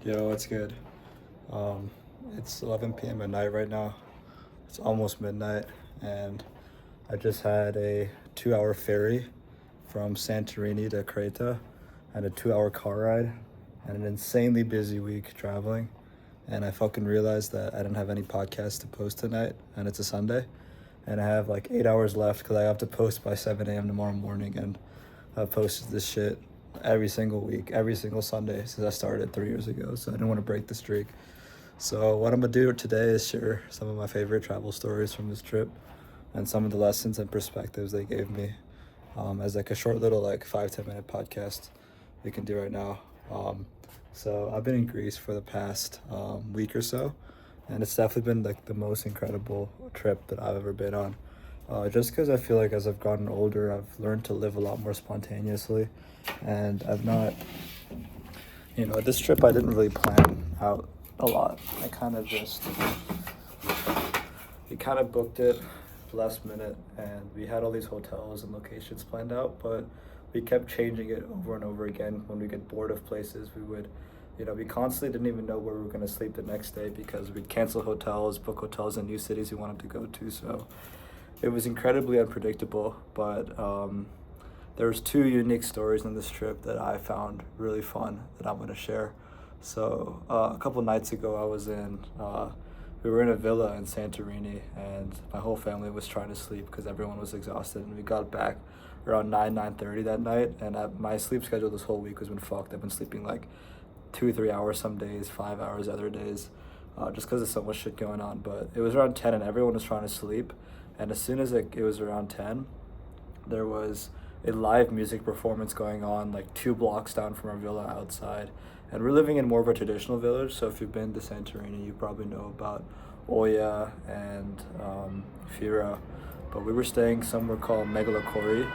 Yo, it's good. Um, it's 11 p.m. at night right now. It's almost midnight, and I just had a 2 hour ferry from Santorini to Creta, and a 2 hour car ride, and an insanely busy week traveling. And I fucking realized that I didn't have any podcasts to post tonight, and it's a Sunday, and I have like 8 hours left because I have to post by 7 a.m. tomorrow morning, and I've posted this shit every single week, every single Sunday since I started 3 years ago. So I didn't want to break the streak. So what I'm gonna do today is share some of my favorite travel stories from this trip and some of the lessons and perspectives they gave me, as like a short little like 5-10 minute podcast we can do right now. So I've been in Greece for the past week or so, and it's definitely been like the most incredible trip that I've ever been on. Just because I feel like as I've gotten older, I've learned to live a lot more spontaneously, and I've not, this trip I didn't really plan out a lot. I kind of just, we kind of booked it last minute, and we had all these hotels and locations planned out, but we kept changing it over and over again. When we get bored of places, we would, we constantly didn't even know where we were going to sleep the next day because we'd cancel hotels, book hotels in new cities we wanted to go to. So it was incredibly unpredictable, but there was two unique stories on this trip that I found really fun that I'm going to share. So a couple nights ago, we were in a villa in Santorini, and my whole family was trying to sleep because everyone was exhausted, and we got back around 9:30 that night, and my sleep schedule this whole week has been fucked. I've been sleeping like 2-3 hours some days, 5 hours other days, just because there's so much shit going on. But it was around 10, and everyone was trying to sleep, and as soon as it was around 10, there was a live music performance going on like 2 blocks down from our villa outside. And we're living in more of a traditional village, so if you've been to Santorini, you probably know about Oya and Fira. But we were staying somewhere called Megalokori,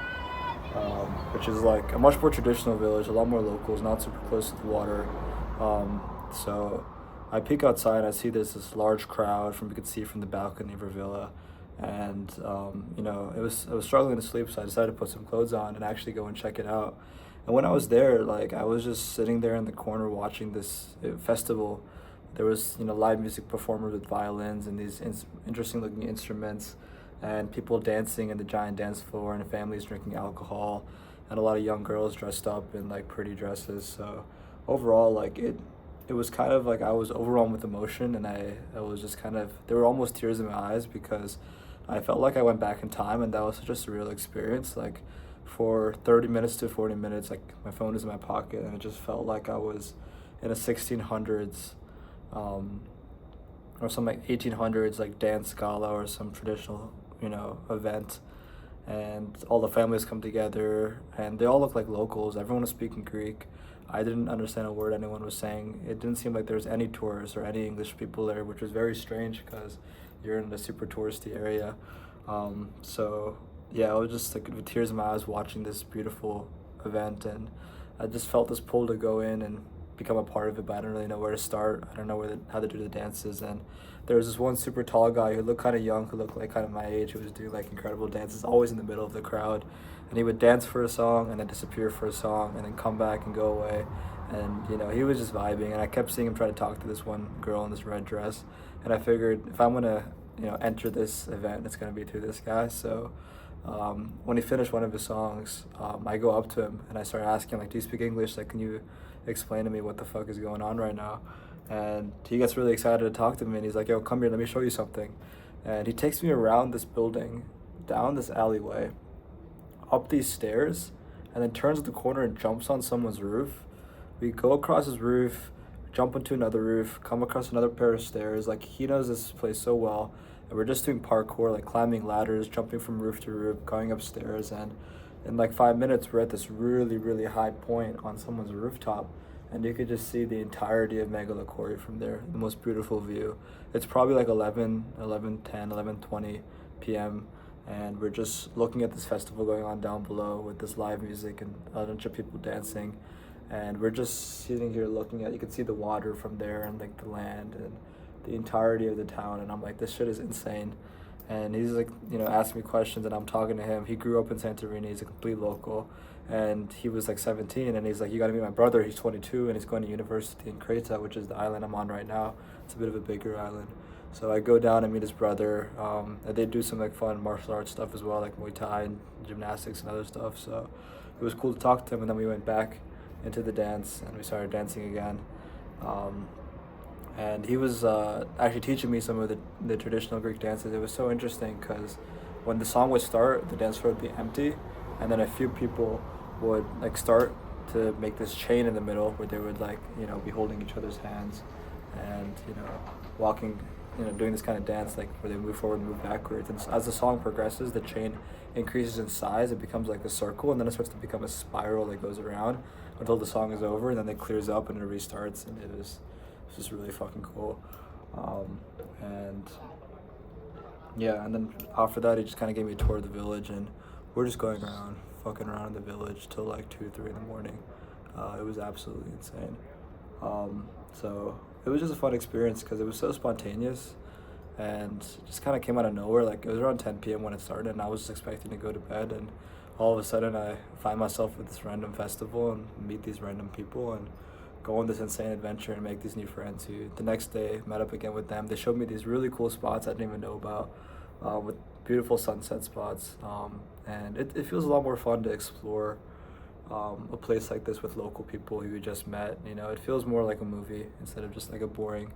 which is like a much more traditional village, a lot more locals, not super close to the water. So I peek outside and I see there's this large crowd from you could see from the balcony of our villa, and I was struggling to sleep, so I decided to put some clothes on and actually go and check it out. And when I was there, like I was just sitting there in the corner watching this festival. There was live music performers with violins and these interesting looking instruments, and people dancing in the giant dance floor, and families drinking alcohol, and a lot of young girls dressed up in like pretty dresses. So overall, like it was kind of like I was overwhelmed with emotion, and I was just kind of, there were almost tears in my eyes because I felt like I went back in time, and that was such a surreal experience. Like for 30 minutes to 40 minutes, like my phone was in my pocket, and it just felt like I was in a 1600s, or some like 1800s like dance gala or some traditional event, and all the families come together, and they all look like locals. Everyone was speaking Greek. I didn't understand a word anyone was saying. It didn't seem like there was any tourists or any English people there, which was very strange because you're in a super touristy area. So yeah, I was just like with tears in my eyes watching this beautiful event, and I just felt this pull to go in and become a part of it, but I don't really know where to start. I don't know how to do the dances, and there was this one super tall guy who looked kind of young, who looked like kind of my age, who was doing like incredible dances, always in the middle of the crowd, and he would dance for a song and then disappear for a song and then come back and go away, and he was just vibing, and I kept seeing him try to talk to this one girl in this red dress, and I figured if I'm gonna enter this event, it's gonna be through this guy. So when he finished one of his songs, I go up to him and I start asking, like, do you speak English? Like, can you explain to me what the fuck is going on right now? And he gets really excited to talk to me, and he's like, yo, come here, let me show you something. And he takes me around this building, down this alleyway, up these stairs, and then turns the corner and jumps on someone's roof. We go across his roof, jump into another roof, come across another pair of stairs. Like, he knows this place so well. And we're just doing parkour, like climbing ladders, jumping from roof to roof, going upstairs, and in like 5 minutes we're at this really, really high point on someone's rooftop, and you could just see the entirety of Megalokori from there, the most beautiful view. It's probably like 11:20 p.m., and we're just looking at this festival going on down below with this live music and a bunch of people dancing, and we're just sitting here looking at, you can see the water from there and like the land and the entirety of the town, and I'm like, this shit is insane. and he's like, asking me questions, and I'm talking to him. He grew up in Santorini. He's a complete local, and he was like 17, and he's like, you got to meet my brother. He's 22, and he's going to university in Creta, which is the island I'm on right now. It's a bit of a bigger island. So I go down and meet his brother, and they do some like fun martial arts stuff as well, like Muay Thai and gymnastics and other stuff. So it was cool to talk to him, and then we went back into the dance, and we started dancing again. And he was actually teaching me some of the traditional Greek dances. It was so interesting because when the song would start, the dance floor would be empty, and then a few people would like start to make this chain in the middle where they would like be holding each other's hands, and walking, doing this kind of dance like where they move forward and move backwards. And as the song progresses, the chain increases in size. It becomes like a circle, and then it starts to become a spiral that goes around until the song is over, and then it clears up and it restarts. And it's just really fucking cool. And yeah, and then after that, he just kind of gave me a tour of the village, and we're just going around, fucking around in the village till like 2-3 in the morning. It was absolutely insane. So it was just a fun experience because it was so spontaneous, and just kind of came out of nowhere. Like, it was around 10 p.m. when it started, and I was just expecting to go to bed, and all of a sudden I find myself at this random festival and meet these random people and go on this insane adventure and make these new friends who the next day met up again with them. They showed me these really cool spots I didn't even know about, with beautiful sunset spots, and it feels a lot more fun to explore a place like this with local people who you just met. It feels more like a movie instead of just like a boring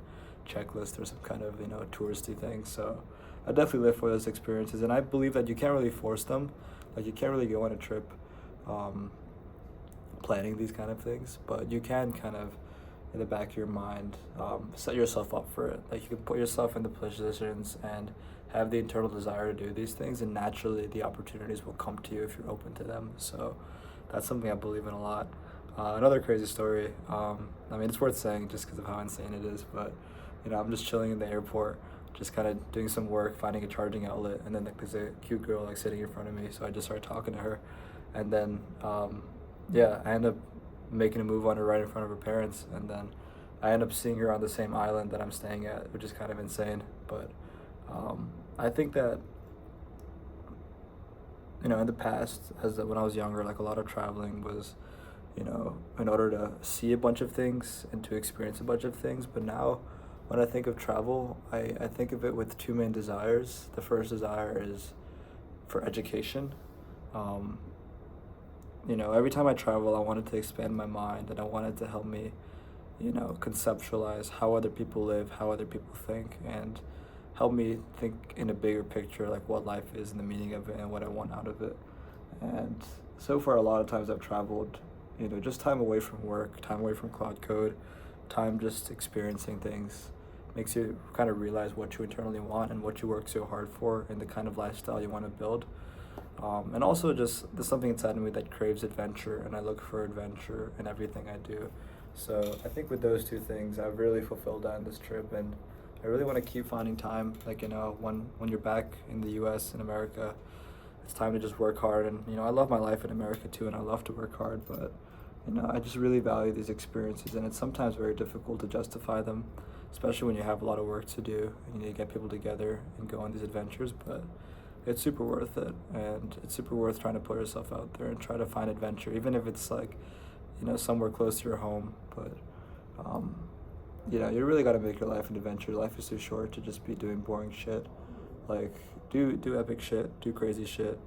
checklist or some kind of touristy thing. So I definitely live for those experiences, and I believe that you can't really force them. Like, you can't really go on a trip planning these kind of things, but you can kind of in the back of your mind set yourself up for it. Like, you can put yourself in the positions and have the internal desire to do these things, and naturally the opportunities will come to you if you're open to them. So that's something I believe in a lot. Another crazy story, it's worth saying just because of how insane it is, but I'm just chilling in the airport, just kind of doing some work, finding a charging outlet, and then like, there's a cute girl like sitting in front of me, so I just started talking to her, and then I end up making a move on her right in front of her parents, and then I end up seeing her on the same island that I'm staying at, which is kind of insane. But I think that in the past, when I was younger, like, a lot of traveling was in order to see a bunch of things and to experience a bunch of things. But now when I think of travel, I think of it with two main desires. The first desire is for education. Every time I travel, I wanted to expand my mind, and I wanted to help me, conceptualize how other people live, how other people think, and help me think in a bigger picture, like what life is and the meaning of it and what I want out of it. And so far, a lot of times I've traveled, just time away from work, time away from cloud code, time just experiencing things, makes you kind of realize what you internally want and what you work so hard for and the kind of lifestyle you want to build. And also just there's something inside of me that craves adventure, and I look for adventure in everything I do. So I think with those two things, I've really fulfilled that in this trip, and I really want to keep finding time. Like, when you're back in the US, in America, it's time to just work hard. And, I love my life in America too, and I love to work hard, but, I just really value these experiences, and it's sometimes very difficult to justify them, especially when you have a lot of work to do and you need to get people together and go on these adventures. But it's super worth it, and it's super worth trying to put yourself out there and try to find adventure, even if it's like, somewhere close to your home. But, you really got to make your life an adventure. Life is too short to just be doing boring shit. Like, do epic shit, do crazy shit,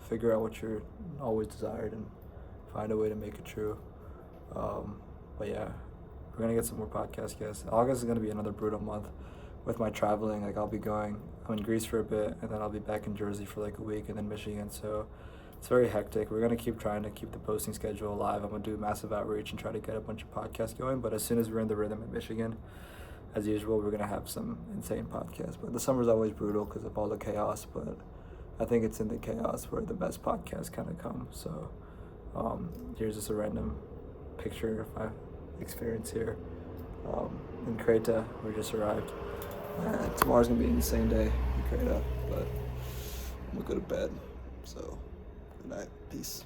figure out what you're always desired and find a way to make it true. But yeah, we're gonna get some more podcast guests. August is gonna be another brutal month with my traveling. Like, I'm in Greece for a bit, and then I'll be back in Jersey for like a week, and then Michigan. So it's very hectic. We're gonna keep trying to keep the posting schedule alive. I'm gonna do massive outreach and try to get a bunch of podcasts going. But as soon as we're in the rhythm in Michigan, as usual, we're gonna have some insane podcasts. But the summer's always brutal because of all the chaos. But I think it's in the chaos where the best podcasts kind of come. So here's just a random picture of my experience here in Creta. We just arrived. Tomorrow's gonna be an insane day in Creta, but I'm gonna go to bed. So, good night. Peace.